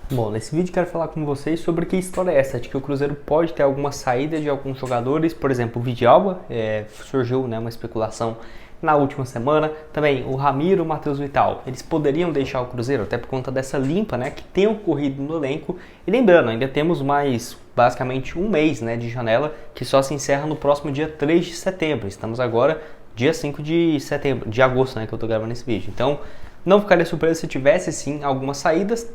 Bom, nesse vídeo quero falar com vocês sobre que história é essa, de que o Cruzeiro pode ter alguma saída de alguns jogadores, por exemplo, o Vidalba, surgiu, né, uma especulação na última semana, também o Ramiro, o Matheus Vital, eles poderiam deixar o Cruzeiro, até por conta dessa limpa, né, que tem ocorrido no elenco, e lembrando, ainda temos mais, basicamente, um mês, né, de janela, que só se encerra no próximo dia 3 de setembro, estamos agora dia 5 de setembro, de agosto, né, que eu tô gravando esse vídeo, então não ficaria surpreso se tivesse sim algumas saídas.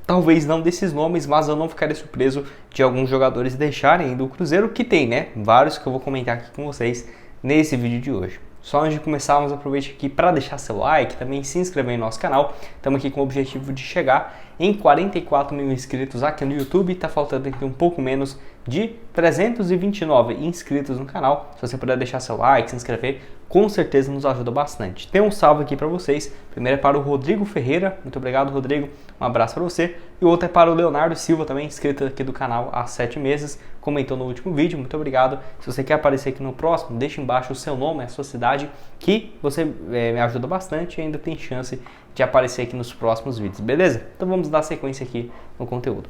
Talvez não desses nomes, mas eu não ficaria surpreso de alguns jogadores deixarem ainda o Cruzeiro, que tem, né? Vários que eu vou comentar aqui com vocês nesse vídeo de hoje. Só antes de começarmos, aproveite aqui para deixar seu like, também se inscrever em nosso canal. Estamos aqui com o objetivo de chegar em 44 mil inscritos aqui no YouTube. Está faltando aqui um pouco menos de 329 inscritos no canal. Se você puder deixar seu like, se inscrever, com certeza nos ajuda bastante. Tem um salve aqui para vocês. Primeiro é para o Rodrigo Ferreira. Muito obrigado, Rodrigo. Um abraço para você. E o outro é para o Leonardo Silva, também inscrito aqui do canal há 7 meses. Comentou no último vídeo. Muito obrigado. Se você quer aparecer aqui no próximo, deixe embaixo o seu nome, a sua cidade, que você me ajuda bastante e ainda tem chance de aparecer aqui nos próximos vídeos, beleza? Então vamos dar sequência aqui no conteúdo.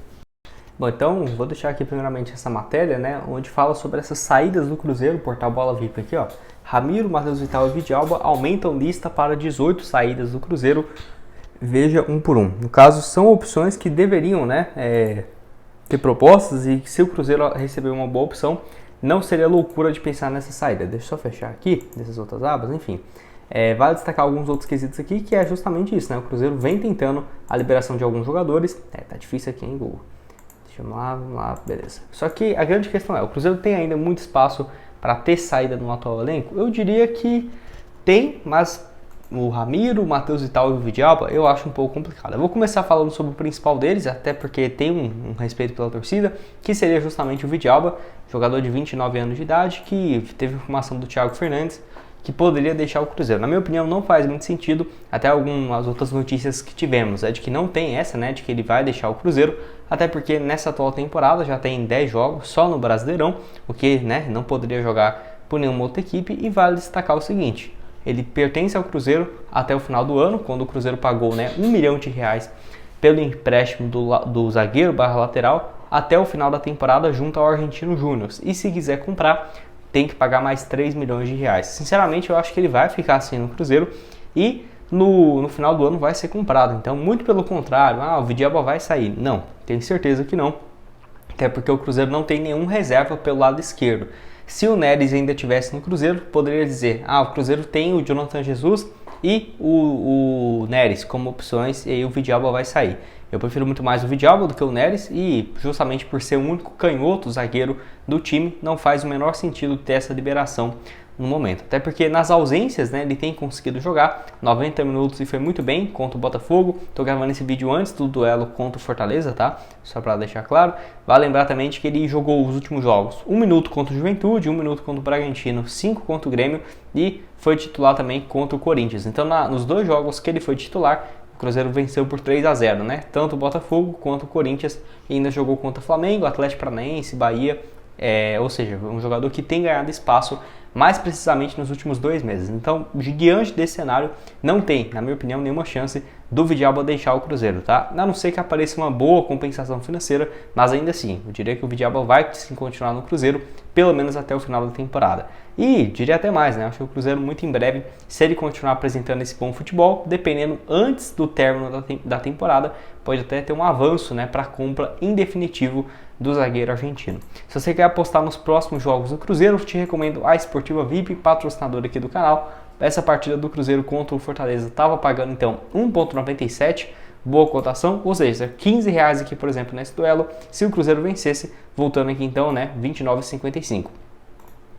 Bom, então vou deixar aqui primeiramente essa matéria, né, onde fala sobre essas saídas do Cruzeiro, o portal Bola VIP aqui, ó. Ramiro, Matheus Vital e Vidalba aumentam lista para 18 saídas do Cruzeiro. Veja um por um. No caso, são opções que deveriam, né, ter propostas, e se o Cruzeiro receber uma boa opção, não seria loucura de pensar nessa saída. Deixa eu só fechar aqui, dessas outras abas, enfim. Vale destacar alguns outros quesitos aqui, que é justamente isso, né? O Cruzeiro vem tentando a liberação de alguns jogadores. Tá difícil aqui, hein, Google? Deixa eu vamos lá, beleza. Só que a grande questão é, o Cruzeiro tem ainda muito espaço para ter saída no atual elenco? Eu diria que tem, mas o Ramiro, o Matheus Vital e o Vidalba eu acho um pouco complicado. Eu vou começar falando sobre o principal deles, até porque tem um respeito pela torcida, que seria justamente o Vidalba, jogador de 29 anos de idade, que teve informação do Thiago Fernandes, que poderia deixar o Cruzeiro. Na minha opinião, não faz muito sentido, até algumas outras notícias que tivemos, de que não tem essa, né, de que ele vai deixar o Cruzeiro, até porque nessa atual temporada já tem 10 jogos só no Brasileirão, o que, né, não poderia jogar por nenhuma outra equipe, e vale destacar o seguinte, ele pertence ao Cruzeiro até o final do ano, quando o Cruzeiro pagou, né, R$1 milhão pelo empréstimo do zagueiro / lateral até o final da temporada junto ao Argentino Júnior, e se quiser comprar, tem que pagar mais R$3 milhões. Sinceramente, eu acho que ele vai ficar assim no Cruzeiro e no final do ano vai ser comprado. Então, muito pelo contrário, o Vidalba vai sair. Não, tenho certeza que não. Até porque o Cruzeiro não tem nenhum reserva pelo lado esquerdo. Se o Neres ainda estivesse no Cruzeiro, poderia dizer, o Cruzeiro tem o Jonathan Jesus e o Neres como opções, e aí o Vidalba vai sair. Eu prefiro muito mais o Vidalba do que o Neres, e justamente por ser o único canhoto zagueiro do time, não faz o menor sentido ter essa liberação no momento. Até porque nas ausências, né, ele tem conseguido jogar 90 minutos e foi muito bem contra o Botafogo. Estou gravando esse vídeo antes do duelo contra o Fortaleza, tá? Só para deixar claro. Vale lembrar também de que ele jogou os últimos jogos 1 minuto contra o Juventude, 1 minuto contra o Bragantino, 5 contra o Grêmio e foi titular também contra o Corinthians. Então nos dois jogos que ele foi titular, o Cruzeiro venceu por 3-0, né? Tanto o Botafogo quanto o Corinthians, e ainda jogou contra o Flamengo, Atlético Paranaense, Bahia, ou seja, um jogador que tem ganhado espaço mais precisamente nos últimos 2 meses. Então, diante desse cenário, não tem, na minha opinião, nenhuma chance do Vidalba deixar o Cruzeiro, tá? A não ser que apareça uma boa compensação financeira, mas ainda assim, eu diria que o Vidalba vai sim continuar no Cruzeiro, pelo menos até o final da temporada. E diria até mais, né? Acho que o Cruzeiro muito em breve, se ele continuar apresentando esse bom futebol, dependendo antes do término da temporada, pode até ter um avanço, né, para a compra em definitivo do zagueiro argentino. Se você quer apostar nos próximos jogos do Cruzeiro, eu te recomendo a Esportiva VIP, patrocinadora aqui do canal. Essa partida do Cruzeiro contra o Fortaleza estava pagando então 1,97, boa cotação, ou seja, R$15 aqui, por exemplo, nesse duelo, se o Cruzeiro vencesse, voltando aqui então, né, 29,55.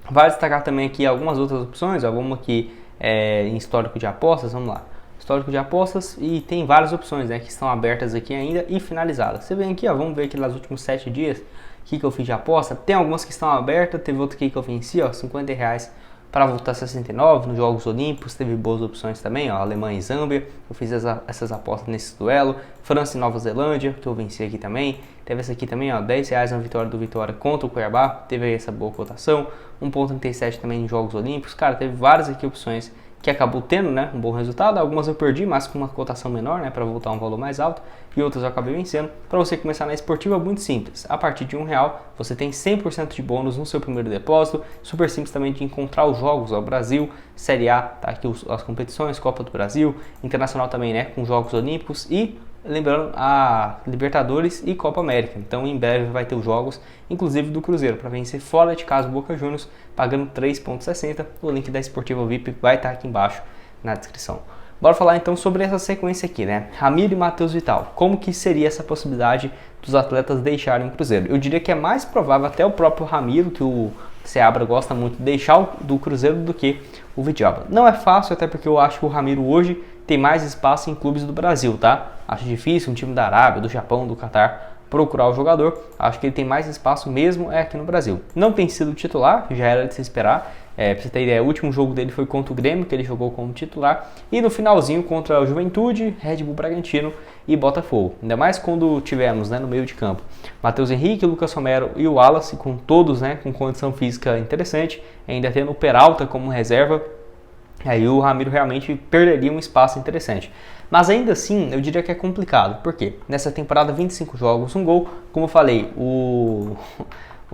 Vale destacar também aqui algumas outras opções, vamos aqui em histórico de apostas, vamos lá. Histórico de apostas, e tem várias opções, né, que estão abertas aqui ainda e finalizadas. Você vem aqui, vamos ver aqui nos últimos 7 dias, o que eu fiz de aposta. Tem algumas que estão abertas, teve outra aqui que eu venci, R$50 para voltar 69 nos Jogos Olímpicos, teve boas opções também, Alemanha e Zâmbia, eu fiz essas apostas nesse duelo. França e Nova Zelândia, que eu venci aqui também. Teve essa aqui também, R$10 na vitória do Vitória contra o Cuiabá, teve aí essa boa cotação. 1,37 também em Jogos Olímpicos, cara, teve várias aqui opções que acabou tendo, né, um bom resultado. Algumas eu perdi, mas com uma cotação menor, né, para voltar um valor mais alto, e outras eu acabei vencendo. Para você começar na esportiva, é muito simples. A partir de R$1 você tem 100% de bônus no seu primeiro depósito. Super simples também de encontrar os jogos ao Brasil, Série A, tá aqui as competições, Copa do Brasil, Internacional também, né, com Jogos Olímpicos e lembrando a Libertadores e Copa América. Então em breve vai ter os jogos, inclusive do Cruzeiro, para vencer fora de casa o Boca Juniors, pagando 3,60. O link da Esportiva VIP vai estar aqui embaixo na descrição. Bora falar então sobre essa sequência aqui, né? Ramiro e Matheus Vital. Como que seria essa possibilidade dos atletas deixarem o Cruzeiro? Eu diria que é mais provável até o próprio Ramiro, que o Seabra gosta muito de deixar o do Cruzeiro do que o Vidjaba. Não é fácil, até porque eu acho que o Ramiro hoje tem mais espaço em clubes do Brasil, tá? Acho difícil um time da Arábia, do Japão, do Catar procurar o jogador. Acho que ele tem mais espaço mesmo aqui no Brasil. Não tem sido titular, já era de se esperar. Pra você ter ideia, o último jogo dele foi contra o Grêmio, que ele jogou como titular. E no finalzinho contra o Juventude, Red Bull Bragantino e Botafogo. Ainda mais quando tivemos, né, no meio de campo Matheus Henrique, Lucas Romero e o Wallace, com todos, né, com condição física interessante. Ainda tendo o Peralta como reserva. Aí o Ramiro realmente perderia um espaço interessante. Mas ainda assim, eu diria que é complicado. Por quê? Nessa temporada, 25 jogos, um gol. Como eu falei, o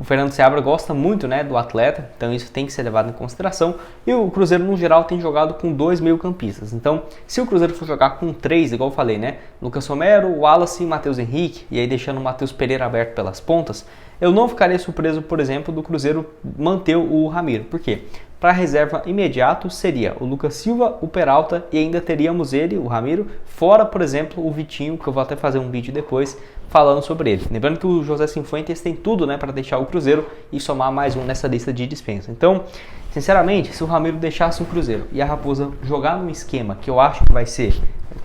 Fernando Seabra gosta muito, né, do atleta, então isso tem que ser levado em consideração. E o Cruzeiro, no geral, tem jogado com 2 meio-campistas. Então, se o Cruzeiro for jogar com 3, igual eu falei, né, Lucas Romero, Wallace e Matheus Henrique, e aí deixando o Matheus Pereira aberto pelas pontas, eu não ficaria surpreso, por exemplo, do Cruzeiro manter o Ramiro. Por quê? Para reserva imediato seria o Lucas Silva, o Peralta e ainda teríamos ele, o Ramiro, fora, por exemplo, o Vitinho, que eu vou até fazer um vídeo depois falando sobre ele. Lembrando que o José Cifuentes tem tudo, né, para deixar o Cruzeiro e somar mais um nessa lista de dispensa. Então, sinceramente, se o Ramiro deixasse o Cruzeiro e a Raposa jogar num esquema que eu acho que vai ser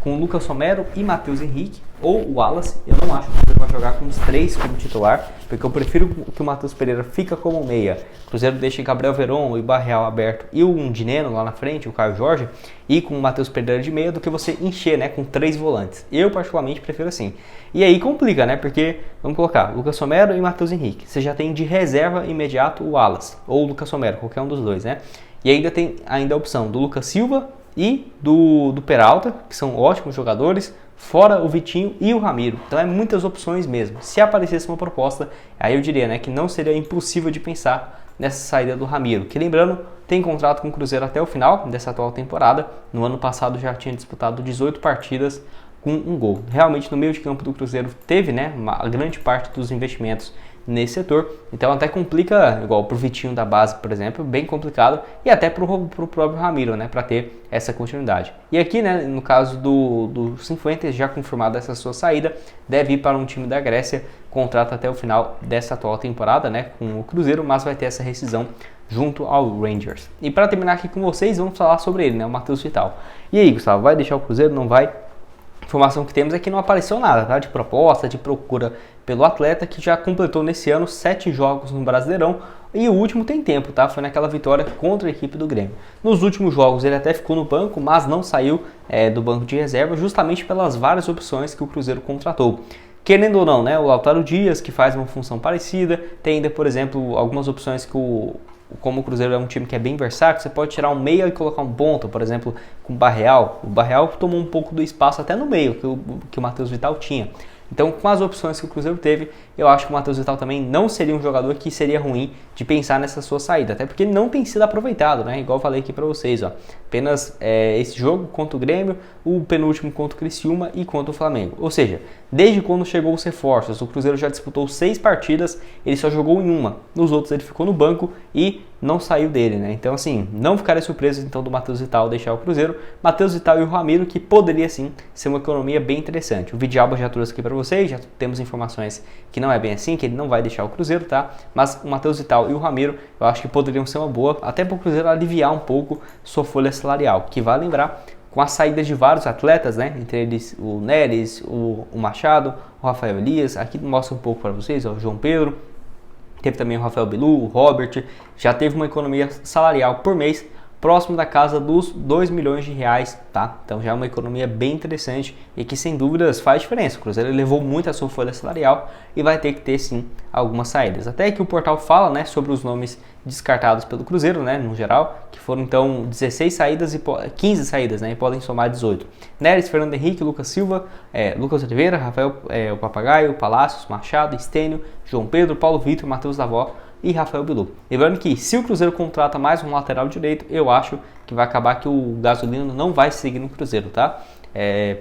com o Lucas Romero e Matheus Henrique ou o Wallace, eu não acho que o Cruzeiro vai jogar com os 3 como titular, porque eu prefiro que o Matheus Pereira fica como meia. O Cruzeiro deixa Gabriel Veron e Barreal aberto e o Dineno lá na frente, o Caio Jorge, e com o Matheus Pereira de meia do que você encher, né, com 3 volantes. Eu particularmente prefiro assim. E aí complica, né, porque vamos colocar Lucas Romero e Matheus Henrique. Você já tem de reserva imediato o Wallace ou o Lucas Romero, qualquer um dos dois, né? E ainda tem a opção do Lucas Silva e do Peralta, que são ótimos jogadores, fora o Vitinho e o Ramiro. Então é muitas opções mesmo. Se aparecesse uma proposta, aí eu diria, né, que não seria impossível de pensar nessa saída do Ramiro, que lembrando, tem contrato com o Cruzeiro até o final dessa atual temporada. No ano passado já tinha disputado 18 partidas com um gol. Realmente no meio de campo do Cruzeiro teve, né, a grande parte dos investimentos nesse setor, então até complica, igual pro Vitinho da base, por exemplo, bem complicado, e até pro próprio Ramiro, né, para ter essa continuidade. E aqui, né, no caso do Cifuentes, já confirmada essa sua saída, deve ir para um time da Grécia, contrato até o final dessa atual temporada, né, com o Cruzeiro, mas vai ter essa rescisão junto ao Rangers. E para terminar aqui com vocês, vamos falar sobre ele, né, o Matheus Vital. E aí, Gustavo, vai deixar o Cruzeiro? Não vai? A informação que temos é que não apareceu nada, tá, de proposta, de procura pelo atleta, que já completou nesse ano 7 jogos no Brasileirão, e o último tem tempo, tá? Foi naquela vitória contra a equipe do Grêmio. Nos últimos jogos ele até ficou no banco, mas não saiu do banco de reserva, justamente pelas várias opções que o Cruzeiro contratou. Querendo ou não, né? O Lautaro Dias, que faz uma função parecida, tem ainda, por exemplo, algumas opções que como o Cruzeiro é um time que é bem versátil, você pode tirar um meia e colocar um ponta, por exemplo, com o Barreal. O Barreal tomou um pouco do espaço até no meio que o Matheus Vital tinha. Então, com as opções que o Cruzeiro teve, eu acho que o Matheus Vital também não seria um jogador que seria ruim de pensar nessa sua saída, até porque ele não tem sido aproveitado, né? Igual eu falei aqui para vocês, ó. Apenas esse jogo contra o Grêmio, o penúltimo contra o Criciúma e contra o Flamengo. Ou seja, desde quando chegou os reforços, o Cruzeiro já disputou 6 partidas, ele só jogou em uma. Nos outros ele ficou no banco e não saiu dele, né? Então, assim, não ficaria surpreso então do Matheus Vital deixar o Cruzeiro. Matheus Vital e o Ramiro, que poderia sim ser uma economia bem interessante. O Vidjaba já trouxe aqui para vocês, já temos informações que não é bem assim, que ele não vai deixar o Cruzeiro, tá? Mas o Matheus Vital e o Ramiro, eu acho que poderiam ser uma boa, até para o Cruzeiro aliviar um pouco sua folha salarial, que vai lembrar, com a saída de vários atletas, né? Entre eles o Neres, o Machado, o Rafael Elias, aqui mostra um pouco para vocês, ó, o João Pedro, teve também o Rafael Bilu, o Robert, já teve uma economia salarial por mês próximo da casa dos 2 milhões de reais, tá? Então já é uma economia bem interessante e que sem dúvidas faz diferença. O Cruzeiro levou muito a sua folha salarial e vai ter que ter sim algumas saídas. Até que o portal fala, né, sobre os nomes descartados pelo Cruzeiro, né, no geral, que foram então 16 saídas e 15 saídas, né, e podem somar 18. Neres, Fernando Henrique, Lucas Silva, Lucas Oliveira, Rafael o Papagaio, Palácios, Machado, Stênio, João Pedro, Paulo Vitor, Matheus Davó e Rafael Bilu. Lembrando que se o Cruzeiro contrata mais um lateral direito, eu acho que vai acabar que o Gasolino não vai seguir no Cruzeiro, tá?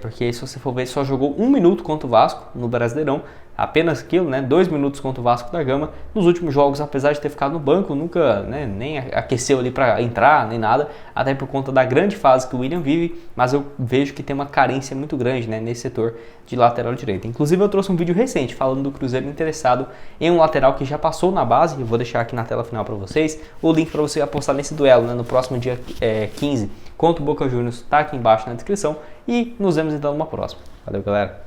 Porque se você for ver, só jogou 1 minuto contra o Vasco no Brasileirão, apenas aquilo, né? 2 minutos contra o Vasco da Gama. Nos últimos jogos, apesar de ter ficado no banco, nunca, né, nem aqueceu ali para entrar, nem nada, até por conta da grande fase que o William vive, mas eu vejo que tem uma carência muito grande, né, nesse setor de lateral direito. Inclusive eu trouxe um vídeo recente falando do Cruzeiro interessado em um lateral que já passou na base, eu vou deixar aqui na tela final para vocês, o link para você apostar nesse duelo, né, no próximo dia 15 contra o Boca Juniors, tá aqui embaixo na descrição, e nos vemos então numa próxima. Valeu, galera!